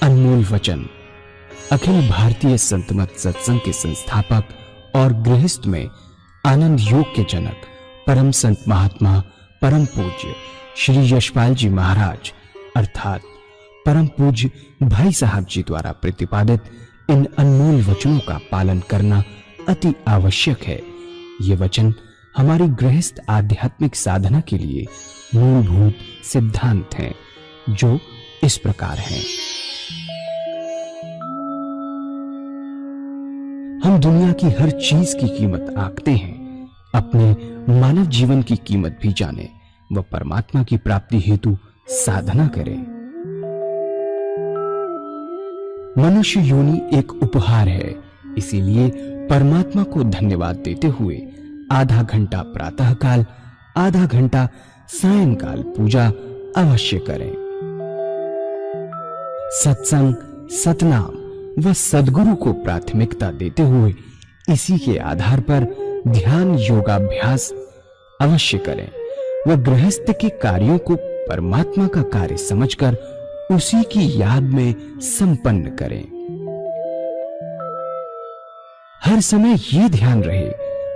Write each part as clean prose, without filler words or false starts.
अनमोल वचन अखिल भारतीय संत मत सत्संग के संस्थापक और गृहस्थ में आनंद योग के जनक परम संत महात्मा परम पूज्य श्री यशपाल जी महाराज अर्थात परम पूज्य भाई साहब जी द्वारा प्रतिपादित इन अनमोल वचनों का पालन करना अति आवश्यक है। ये वचन हमारी गृहस्थ आध्यात्मिक साधना के लिए मूलभूत सिद्धांत हैं, जो इस प्रकार हैं। हम दुनिया की हर चीज की कीमत आंकते हैं, अपने मानव जीवन की कीमत भी जाने व परमात्मा की प्राप्ति हेतु साधना करें। मनुष्य योनि एक उपहार है, इसीलिए परमात्मा को धन्यवाद देते हुए आधा घंटा प्रातःकाल, आधा घंटा सायंकाल पूजा अवश्य करें। सत्संग, सतनाम व सद्गुरु को प्राथमिकता देते हुए इसी के आधार पर ध्यान योगाभ्यास अवश्य करें व गृहस्थ के कार्यों को परमात्मा का कार्य समझकर उसी की याद में संपन्न करें। हर समय ये ध्यान रहे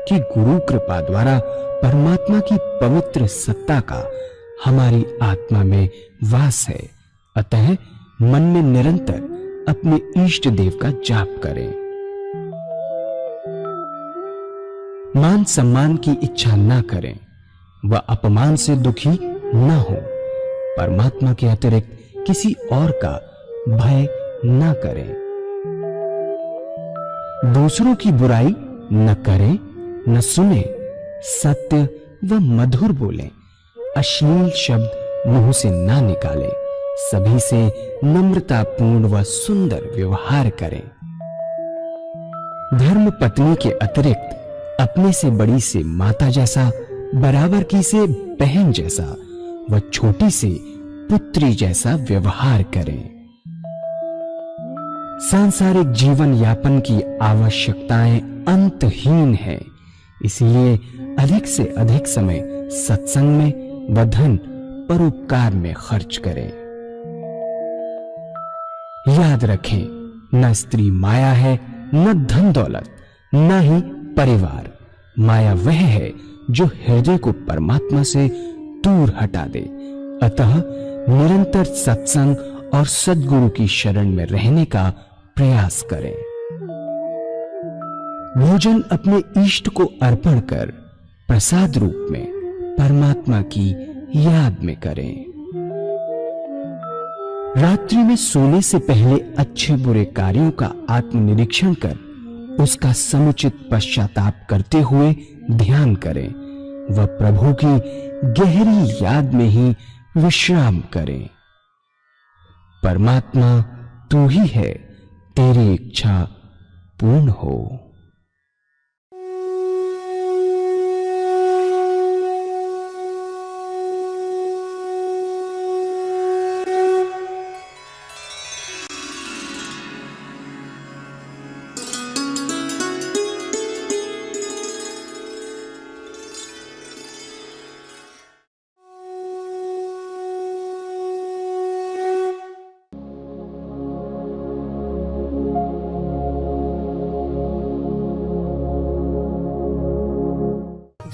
कि गुरु कृपा द्वारा परमात्मा की पवित्र सत्ता का हमारी आत्मा में वास है, अतः मन में निरंतर अपने इष्ट देव का जाप करें। मान सम्मान की इच्छा ना करें व अपमान से दुखी ना हो। परमात्मा के अतिरिक्त किसी और का भय ना करें। दूसरों की बुराई न करें, न सुने, सत्य व मधुर बोलें, अश्लील शब्द मुंह से ना निकालें, सभी से नम्रतापूर्ण व सुंदर व्यवहार करें। धर्म पत्नी के अतिरिक्त अपने से बड़ी से माता जैसा, बराबर की से बहन जैसा व छोटी से पुत्री जैसा व्यवहार करें। सांसारिक जीवन यापन की आवश्यकताएं अंतहीन हैं, इसलिए अधिक से अधिक समय सत्संग में व धन परोपकार में खर्च करें। याद रखें, न स्त्री माया है, न धन दौलत, न ही परिवार। माया वह है जो हृदय को परमात्मा से दूर हटा दे। अतः निरंतर सत्संग और सद्गुरु की शरण में रहने का प्रयास करें। भोजन अपने इष्ट को अर्पण कर प्रसाद रूप में परमात्मा की याद में करें। रात्रि में सोने से पहले अच्छे बुरे कार्यों का आत्मनिरीक्षण कर उसका समुचित पश्चाताप करते हुए ध्यान करें व प्रभु की गहरी याद में ही विश्राम करें। परमात्मा तू ही है, तेरी इच्छा पूर्ण हो।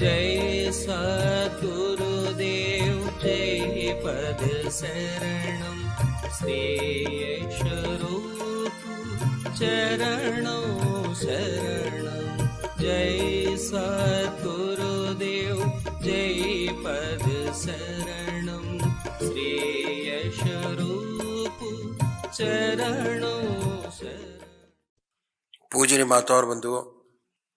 जय सद्गुरुदेव जय पद शरणम श्री स्वरूप चरणों शरणम। जय सद्गुरुदेव जय पद शरणम श्री स्वरूप चरणों शरणम। पूजनीय माता और बंधुओं,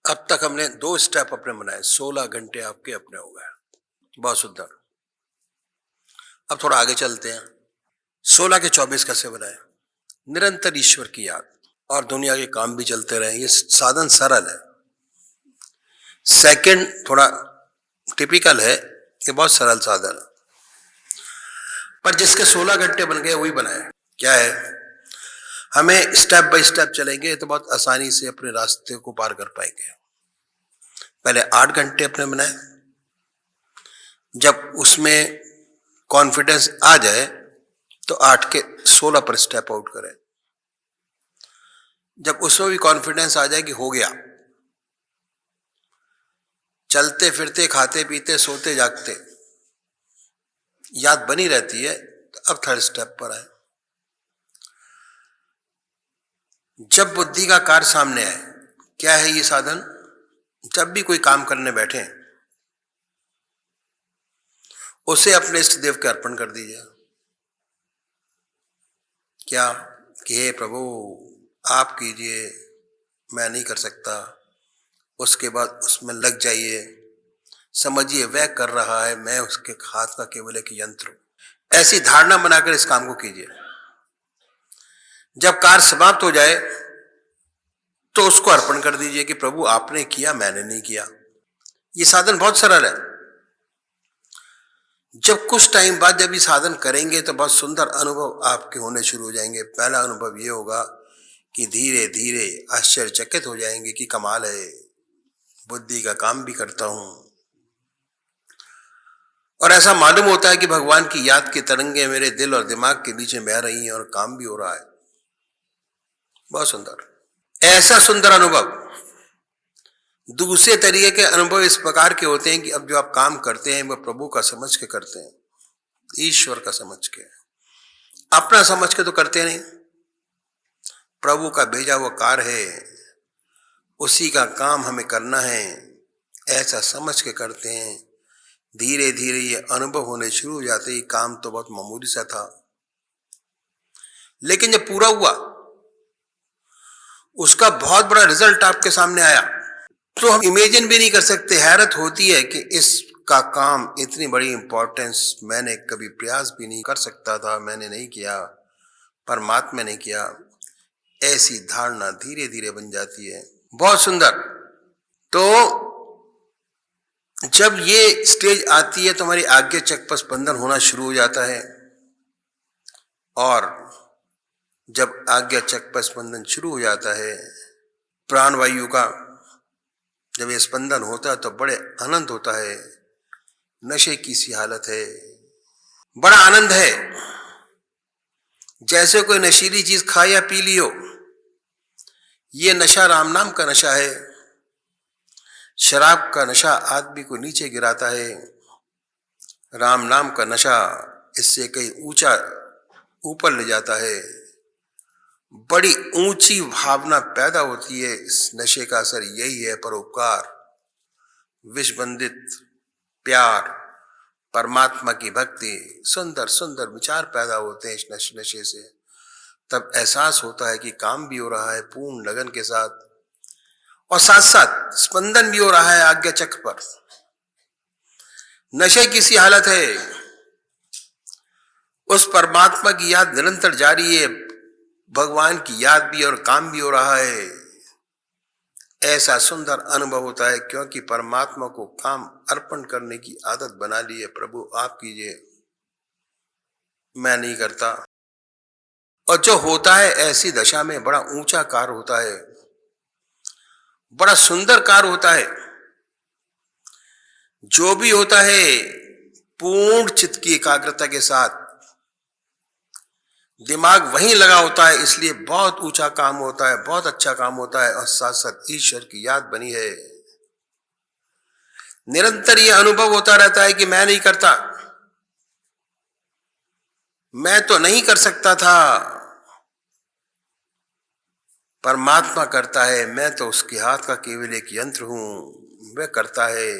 अब तक हमने 2 स्टेप अपने बनाए, 16 घंटे आपके अपने हो गए, बहुत सुंदर। अब थोड़ा आगे चलते हैं। 16 के 24 कैसे बनाए? निरंतर ईश्वर की याद और दुनिया के काम भी चलते रहे। ये साधन सरल है। सेकंड थोड़ा टिपिकल है, ये बहुत सरल साधन है, पर जिसके 16 घंटे बन गए वही बनाए। क्या है? हमें स्टेप बाय स्टेप चलेंगे तो बहुत आसानी से अपने रास्ते को पार कर पाएंगे। पहले 8 घंटे अपने बनाए, जब उसमें कॉन्फिडेंस आ जाए तो 8 के 16 पर स्टेप आउट करें। जब उसमें भी कॉन्फिडेंस आ जाए कि हो गया, चलते फिरते खाते पीते सोते जागते याद बनी रहती है, तो अब थर्ड स्टेप पर आए। जब बुद्धि का कार्य सामने आए, क्या है ये साधन? जब भी कोई काम करने बैठे उसे अपने इष्ट देव के अर्पण कर दीजिए। क्या कि हे प्रभु आप कीजिए, मैं नहीं कर सकता। उसके बाद उसमें लग जाइए, समझिए वह कर रहा है, मैं उसके हाथ का केवल एक यंत्र हूं। ऐसी धारणा बनाकर इस काम को कीजिए। जब कार्य समाप्त हो जाए तो उसको अर्पण कर दीजिए कि प्रभु आपने किया, मैंने नहीं किया। ये साधन बहुत सरल है। जब कुछ टाइम बाद जब ये साधन करेंगे तो बहुत सुंदर अनुभव आपके होने शुरू हो जाएंगे। पहला अनुभव ये होगा कि धीरे धीरे आश्चर्यचकित हो जाएंगे कि कमाल है, बुद्धि का काम भी करता हूं। और ऐसा मालूम होता है कि भगवान की याद की तरंगे मेरे दिल और दिमाग के बीच में बह रही हैं और काम भी हो रहा है। बहुत सुंदर, ऐसा सुंदर अनुभव। दूसरे तरीके के अनुभव इस प्रकार के होते हैं कि अब जो आप काम करते हैं वह प्रभु का समझ के करते हैं, ईश्वर का समझ के, अपना समझ के तो करते नहीं। प्रभु का भेजा हुआ कार्य है, उसी का काम हमें करना है, ऐसा समझ के करते हैं। धीरे धीरे ये अनुभव होने शुरू हो जाते ही काम तो बहुत मामूली सा था, लेकिन जब पूरा हुआ उसका बहुत बड़ा रिजल्ट आपके सामने आया तो हम इमेजिन भी नहीं कर सकते। हैरत होती है कि इसका काम इतनी बड़ी इंपॉर्टेंस मैंने कभी प्रयास भी नहीं कर सकता था, मैंने नहीं किया, परमात्मा ने किया। ऐसी धारणा धीरे धीरे बन जाती है। बहुत सुंदर। तो जब ये स्टेज आती है तो हमारी आज्ञा चक्र पर स्पंदन होना शुरू हो जाता है, और जब आज्ञा चक्र पर स्पंदन शुरू हो जाता है, प्राण वायु का जब ये स्पंदन होता है तो बड़े आनंद होता है। नशे की सी हालत है, बड़ा आनंद है, जैसे कोई नशीली चीज खा या पी ली हो। ये नशा राम नाम का नशा है। शराब का नशा आदमी को नीचे गिराता है, राम नाम का नशा इससे कहीं ऊंचा ऊपर ले जाता है। बड़ी ऊंची भावना पैदा होती है। इस नशे का असर यही है, परोपकार, विषबंदित प्यार, परमात्मा की भक्ति, सुंदर सुंदर विचार पैदा होते हैं इस नशे से। तब एहसास होता है कि काम भी हो रहा है पूर्ण लगन के साथ, और साथ साथ स्पंदन भी हो रहा है आज्ञा चक्र पर। नशे की सी हालत है, उस परमात्मा की याद निरंतर जारी है, भगवान की याद भी और काम भी हो रहा है। ऐसा सुंदर अनुभव होता है क्योंकि परमात्मा को काम अर्पण करने की आदत बना ली है। प्रभु आप कीजिए, मैं नहीं करता। और जो होता है ऐसी दशा में बड़ा ऊंचा कार्य होता है, बड़ा सुंदर कार्य होता है। जो भी होता है पूर्ण चित्त की एकाग्रता के साथ, दिमाग वहीं लगा होता है, इसलिए बहुत ऊंचा काम होता है, बहुत अच्छा काम होता है। और साथ साथ ईश्वर की याद बनी है। निरंतर यह अनुभव होता रहता है कि मैं नहीं करता, मैं तो नहीं कर सकता था, परमात्मा करता है, मैं तो उसके हाथ का केवल एक यंत्र हूं, वह करता है।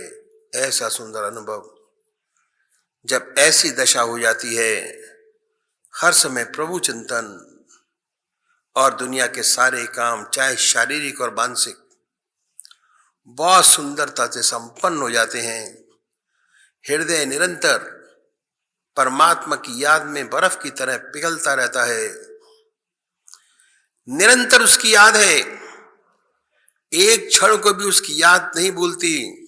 ऐसा सुंदर अनुभव। जब ऐसी दशा हो जाती है, हर समय प्रभु चिंतन और दुनिया के सारे काम, चाहे शारीरिक और मानसिक, बहुत सुंदरता से संपन्न हो जाते हैं। हृदय निरंतर परमात्मा की याद में बर्फ की तरह पिघलता रहता है। निरंतर उसकी याद है, एक क्षण को भी उसकी याद नहीं भूलती।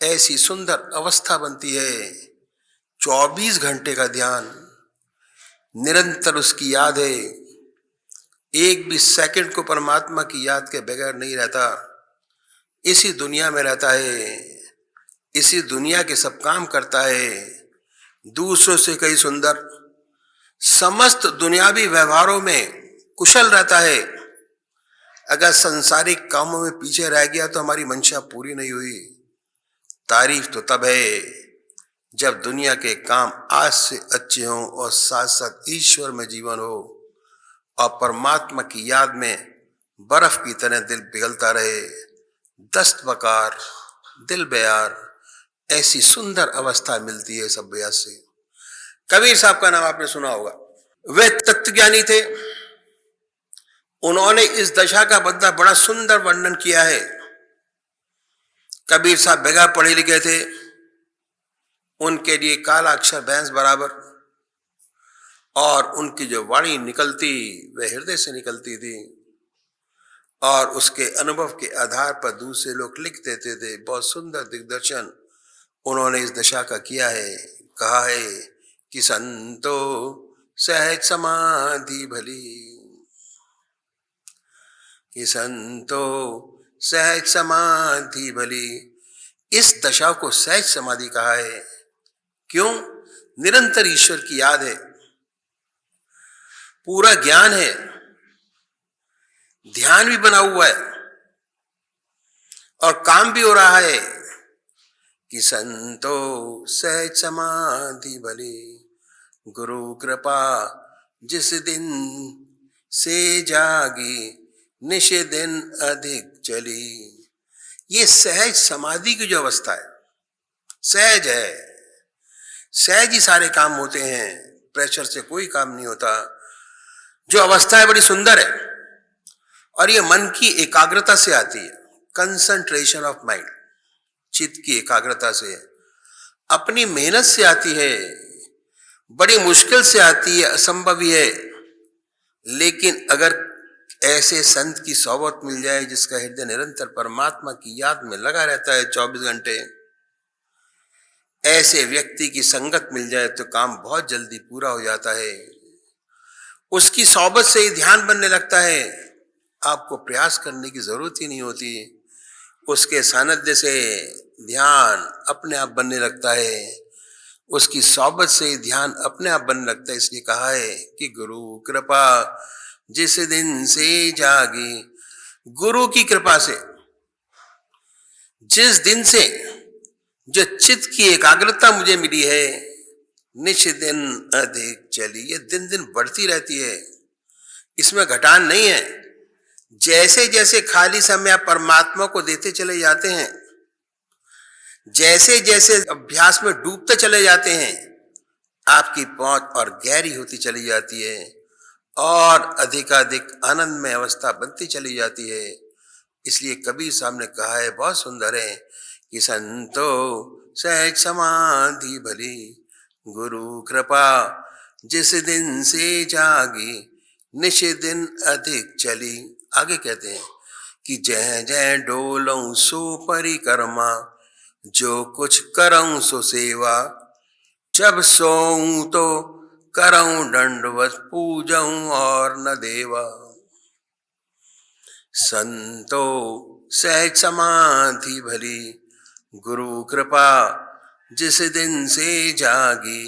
ऐसी सुंदर अवस्था बनती है। 24 घंटे का ध्यान, निरंतर उसकी याद है। एक भी सेकंड को परमात्मा की याद के बगैर नहीं रहता। इसी दुनिया में रहता है, इसी दुनिया के सब काम करता है। दूसरों से कई सुंदर समस्त दुनियावी व्यवहारों में कुशल रहता है। अगर संसारिक कामों में पीछे रह गया तो हमारी मंशा पूरी नहीं हुई। तारीफ तो तब है जब दुनिया के काम आज से अच्छे हों और साथ साथ ईश्वर में जीवन हो और परमात्मा की याद में बर्फ की तरह दिल पिघलता रहे। दस्त बकार दिल बेयार, ऐसी सुंदर अवस्था मिलती है सब अभ्यास से। कबीर साहब का नाम आपने सुना होगा। वे तत्वज्ञानी थे। उन्होंने इस दशा का बड़ा सुंदर वर्णन किया है। कबीर साहब बगैर पढ़े लिखे थे, उनके लिए काला अक्षर भैंस बराबर, और उनकी जो वाणी निकलती वह हृदय से निकलती थी और उसके अनुभव के आधार पर दूसरे लोग लिख देते थे। बहुत सुंदर दिग्दर्शन उन्होंने इस दशा का किया है। कहा है कि संतो सहज समाधि भली, कि संतो सहज समाधि भली। इस दशा को सहज समाधि कहा है। क्यों? निरंतर ईश्वर की याद है, पूरा ज्ञान है, ध्यान भी बना हुआ है और काम भी हो रहा है। कि संतो सहज समाधि भली, गुरु कृपा जिस दिन से जागी, निश दिन अधिक चली। ये सहज समाधि की जो अवस्था है, सहज है, सहज ही सारे काम होते हैं, प्रेशर से कोई काम नहीं होता। जो अवस्था है बड़ी सुंदर है और ये मन की एकाग्रता से आती है, कंसंट्रेशन ऑफ माइंड, चित्त की एकाग्रता से, अपनी मेहनत से आती है, बड़ी मुश्किल से आती है, असंभव ही है। लेकिन अगर ऐसे संत की सोबत मिल जाए जिसका हृदय निरंतर परमात्मा की याद में लगा रहता है 24 घंटे, ऐसे व्यक्ति की संगत मिल जाए तो काम बहुत जल्दी पूरा हो जाता है। उसकी सोबत से ही ध्यान बनने लगता है, आपको प्रयास करने की जरूरत ही नहीं होती। उसके सानिध्य से ध्यान अपने आप बनने लगता है, उसकी सोबत से ही ध्यान अपने आप बनने लगता है। इसलिए कहा है कि गुरु कृपा जिस दिन से जागी, गुरु की कृपा से जिस दिन से जो चित्त की एकाग्रता मुझे मिली है, निश दिन अधिक चली। ये दिन दिन बढ़ती रहती है, इसमें घटान नहीं है। जैसे जैसे खाली समय आप परमात्मा को देते चले जाते हैं, जैसे जैसे अभ्यास में डूबते चले जाते हैं, आपकी पहुंच और गहरी होती चली जाती है और अधिकाधिक आनंदमय अवस्था बनती चली जाती है। इसलिए कबीर साहब ने कहा है, बहुत सुंदर है, कि संतो सहज समाधि भली, गुरु कृपा जिस दिन से जागी, निश दिन अधिक चली। आगे कहते हैं कि जय जय डोलऊं सो परिक्रमा, जो कुछ करऊं सो सेवा, जब सोऊं तो करऊं दंडवत पूजऊं और न देवा। संतो सहज समाधि भली, गुरु कृपा जिस दिन से जागी,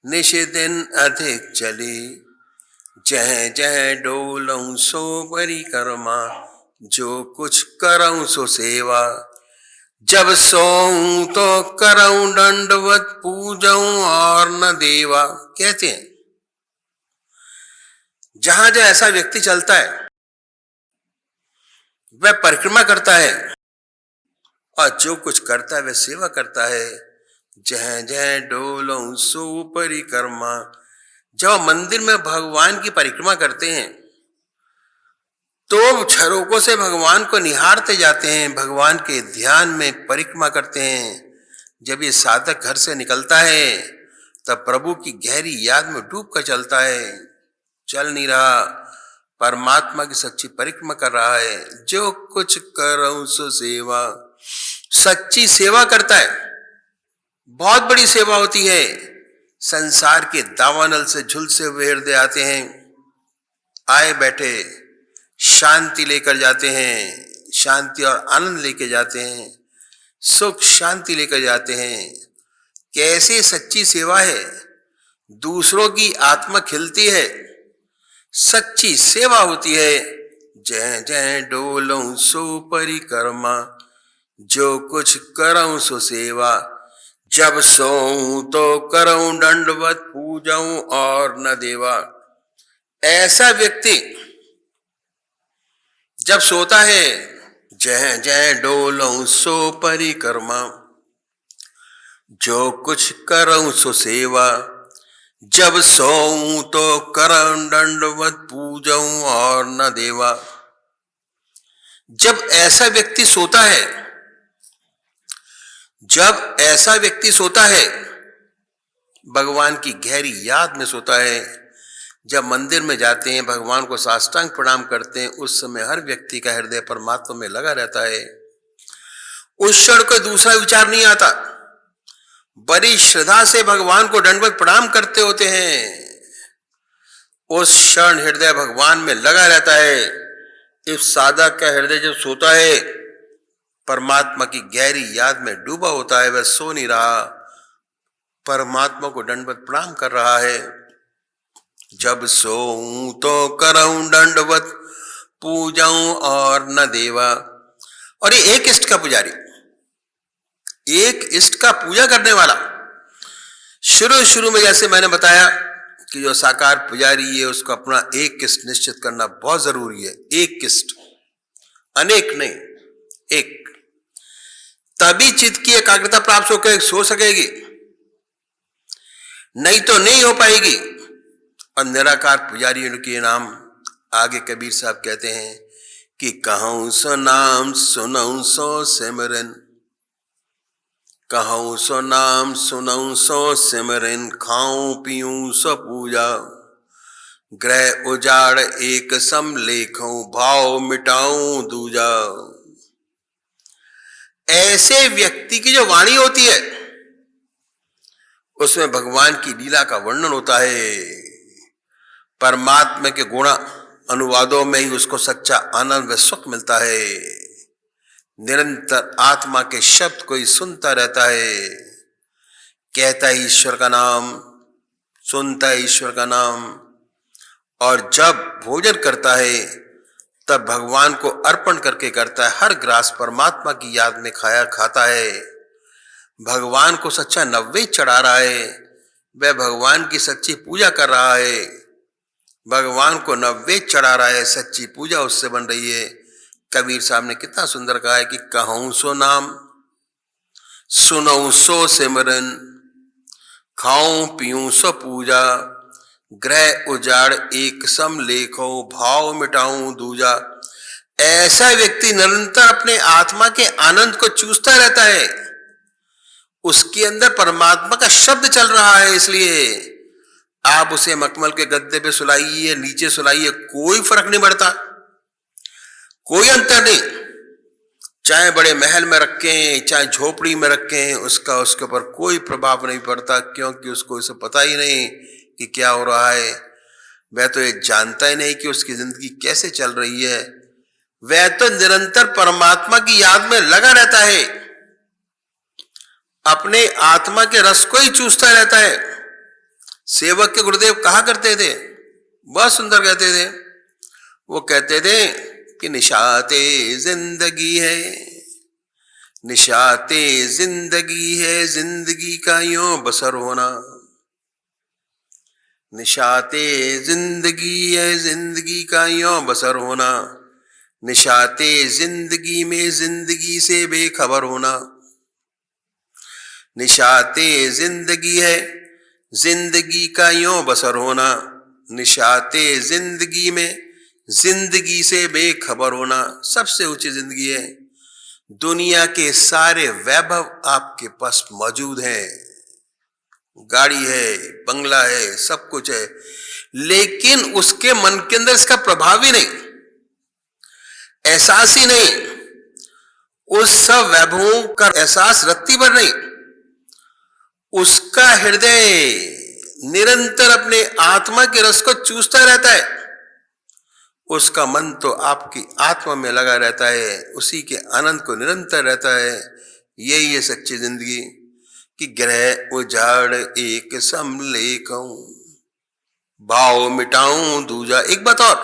निश दिन अधिक चली। जय जय डोलऊं सो परिक्रमा, जो कुछ करऊं सो सेवा, जब सोऊं तो करऊं दंडवत पूजऊं और न देवा। कहते हैं जहां जहां ऐसा व्यक्ति चलता है वह परिक्रमा करता है और जो कुछ करता है वह सेवा करता है। जय जय डोलऊं सो परिक्रमा। जब मंदिर में भगवान की परिक्रमा करते हैं तो झरोकों से भगवान को निहारते जाते हैं, भगवान के ध्यान में परिक्रमा करते हैं। जब ये साधक घर से निकलता है तब प्रभु की गहरी याद में डूब कर चलता है, चल नहीं रहा, परमात्मा की सच्ची परिक्रमा कर रहा है। जो कुछ करऊं सो सेवा, सच्ची सेवा करता है। बहुत बड़ी सेवा होती है। संसार के दावानल से झुलसे हुए हृदय आते हैं, आए बैठे शांति लेकर जाते हैं, शांति और आनंद लेकर जाते हैं, सुख शांति लेकर जाते हैं। कैसे सच्ची सेवा है, दूसरों की आत्मा खिलती है। सच्ची सेवा होती है जय जय डोलऊं सो परिक्रमा, जो कुछ करऊं सो सेवा, जब सोऊं तो करऊं दंडवत पूजाऊं और न देवा। ऐसा व्यक्ति जब सोता है, जय जय डोलऊं सो परिक्रमा, जो कुछ करऊं सो सेवा, जब सोऊं तो करऊं दंडवत पूजाऊं और न देवा। जब ऐसा व्यक्ति सोता है, जब ऐसा व्यक्ति सोता है, भगवान की गहरी याद में सोता है, जब मंदिर में जाते हैं, भगवान को साष्टांग प्रणाम करते हैं, उस समय हर व्यक्ति का हृदय परमात्मा में लगा रहता है। उस क्षण को दूसरा विचार नहीं आता, बड़ी श्रद्धा से भगवान को दंडवत प्रणाम करते होते हैं। उस क्षण हृदय भगवान में लगा रहता है। इस साधक का हृदय जब सोता है, परमात्मा की गहरी याद में डूबा होता है। वह सो नहीं रहा, परमात्मा को दंडवत प्रणाम कर रहा है। जब सोऊं तो करऊं दंडवत पूजाऊं और न देवा। और ये एक इष्ट का पुजारी, एक इष्ट का पूजा करने वाला, शुरू में जैसे मैंने बताया कि जो साकार पुजारी है उसको अपना एक इष्ट निश्चित करना बहुत जरूरी है। एक इष्ट, अनेक नहीं, एक। तभी चित्त की एकाग्रता प्राप्त होकर सो सकेगी, नहीं तो नहीं हो पाएगी। और निराकार पुजारियों के नाम आगे कबीर साहब कहते हैं कि कहूं सो नाम सुनऊं सो सिमरन, कहूं सो नाम सुनऊं सो सिमरन, खाऊं पीऊं सो पूजा, ग्रह उजाड़ एक सम लेखूं, भाव मिटाऊं दूजा। ऐसे व्यक्ति की जो वाणी होती है उसमें भगवान की लीला का वर्णन होता है। परमात्मा के गुण अनुवादों में ही उसको सच्चा आनंद व सुख मिलता है। निरंतर आत्मा के शब्द को ही सुनता रहता है, कहता है ईश्वर का नाम, सुनता है ईश्वर का नाम। और जब भोजन करता है तब भगवान को अर्पण करके करता है। हर ग्रास परमात्मा की याद में खाता है। भगवान को सच्चा नैवेद्य चढ़ा रहा है, वह भगवान की सच्ची पूजा कर रहा है। भगवान को नैवेद्य चढ़ा रहा है, सच्ची पूजा उससे बन रही है। कबीर साहब ने कितना सुंदर कहा है कि कहूं सो नाम सुनऊं सो सिमरन, खाऊं पीऊं सो पूजा, ग्रह उजाड़ एक सम लेखो, भाव मिटाऊं दूजा। ऐसा व्यक्ति निरंतर अपने आत्मा के आनंद को चूसता रहता है। उसके अंदर परमात्मा का शब्द चल रहा है। इसलिए आप उसे मखमल के गद्दे पे सुलाइए, नीचे सुलाइए, कोई फर्क नहीं पड़ता, कोई अंतर नहीं। चाहे बड़े महल में रखें, चाहे झोपड़ी में रखें, उसका उसके ऊपर कोई प्रभाव नहीं पड़ता, क्योंकि उसको इसे पता ही नहीं कि क्या हो रहा है। वह तो ये जानता ही नहीं कि उसकी जिंदगी कैसे चल रही है। वह तो निरंतर परमात्मा की याद में लगा रहता है, अपने आत्मा के रस को ही चूसता रहता है। सेवक के गुरुदेव कहा करते थे, बहुत सुंदर कहते थे। वो कहते थे कि निशाते जिंदगी है, निशाते जिंदगी है, जिंदगी का यूं बसर होना। निशाते जिंदगी है, जिंदगी का यूं बसर होना। निशाते जिंदगी में जिंदगी से बेखबर होना। निशाते जिंदगी है, जिंदगी का यूं बसर होना। निशाते जिंदगी में जिंदगी से बेखबर होना। सबसे ऊंची जिंदगी है। दुनिया के सारे वैभव आपके पास मौजूद हैं, गाड़ी है, बंगला है, सब कुछ है, लेकिन उसके मन के अंदर इसका प्रभाव ही नहीं, एहसास ही नहीं। उस सब वैभवों का एहसास रत्ती भर नहीं। उसका हृदय निरंतर अपने आत्मा के रस को चूसता रहता है। उसका मन तो आपकी आत्मा में लगा रहता है, उसी के आनंद को निरंतर रहता है। यही है सच्ची जिंदगी कि ग्रह उजाड़ एक सम लेखूं, भाव मिटाऊं दूजा। एक बात और,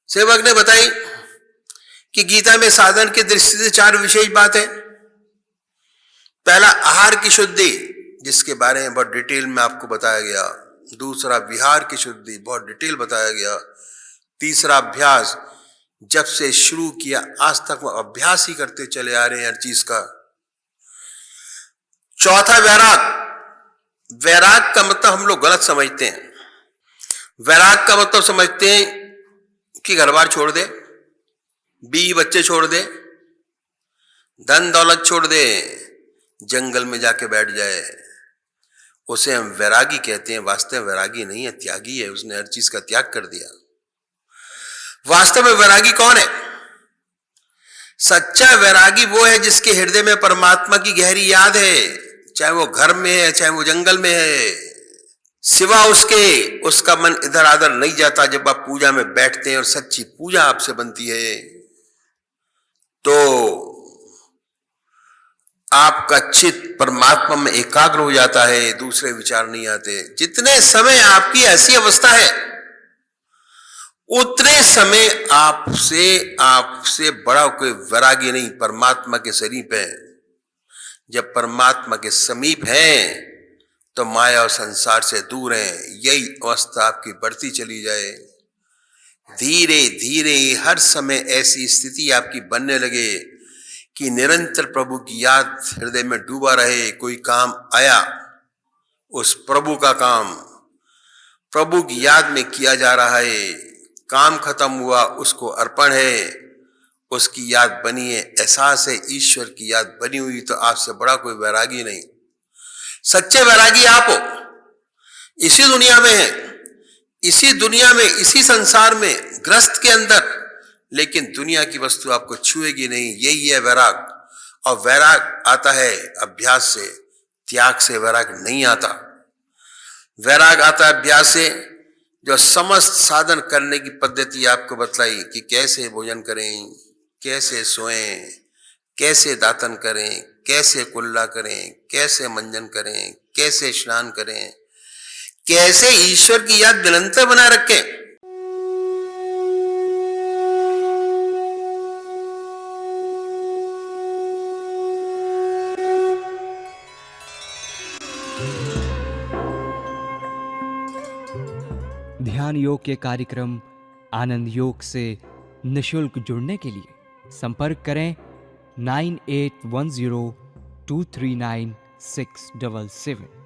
सेवक ने बताई कि गीता में साधन की दृष्टि से 4 विशेष बात है। पहला, आहार की शुद्धि, जिसके बारे में बहुत डिटेल में आपको बताया गया। दूसरा, विहार की शुद्धि, बहुत डिटेल बताया गया। तीसरा, अभ्यास, जब से शुरू किया आज तक वो अभ्यास ही करते चले आ रहे हैं हर चीज का। चौथा, वैराग। वैराग का मतलब हम लोग गलत समझते हैं। वैराग का मतलब समझते हैं कि घर बार छोड़ दे, बीवी बच्चे छोड़ दे, धन दौलत छोड़ दे, जंगल में जाके बैठ जाए, उसे हम वैरागी कहते हैं। वास्तव में वैरागी नहीं है, त्यागी है। उसने हर चीज का त्याग कर दिया। वास्तव में वैरागी कौन है? सच्चा वैरागी वो है जिसके हृदय में परमात्मा की गहरी याद है, चाहे वो घर में है, चाहे वो जंगल में है। सिवा उसके उसका मन इधर उधर नहीं जाता। जब आप पूजा में बैठते हैं और सच्ची पूजा आपसे बनती है तो आपका चित्त परमात्मा में एकाग्र हो जाता है, दूसरे विचार नहीं आते। जितने समय आपकी ऐसी अवस्था है उतने समय आपसे बड़ा कोई वैरागी नहीं परमात्मा के समीप है। जब परमात्मा के समीप हैं तो माया और संसार से दूर हैं। यही अवस्था आपकी बढ़ती चली जाए। धीरे धीरे हर समय ऐसी स्थिति आपकी बनने लगे कि निरंतर प्रभु की याद हृदय में डूबा रहे। कोई काम आया, उस प्रभु का काम प्रभु की याद में किया जा रहा है। काम खत्म हुआ, उसको अर्पण है, उसकी याद बनी है, एहसास है ईश्वर की याद बनी हुई। तो आपसे बड़ा कोई वैरागी नहीं। सच्चे वैरागी आप हो। इसी दुनिया में है, इसी दुनिया में, इसी संसार में, ग्रस्त के अंदर, लेकिन दुनिया की वस्तु आपको छुएगी नहीं। यही है वैराग। और वैराग आता है अभ्यास से, त्याग से वैराग नहीं आता। वैराग आता है अभ्यास से। जो समस्त साधन करने की पद्धति आपको बतलाई कि कैसे भोजन करें, कैसे सोएं, कैसे दातन करें, कैसे कुल्ला करें, कैसे मंजन करें, कैसे स्नान करें, कैसे ईश्वर की याद निरंतर बनाए रखें। ध्यान योग के कार्यक्रम आनंद योग से निशुल्क जुड़ने के लिए संपर्क करें 9810239677।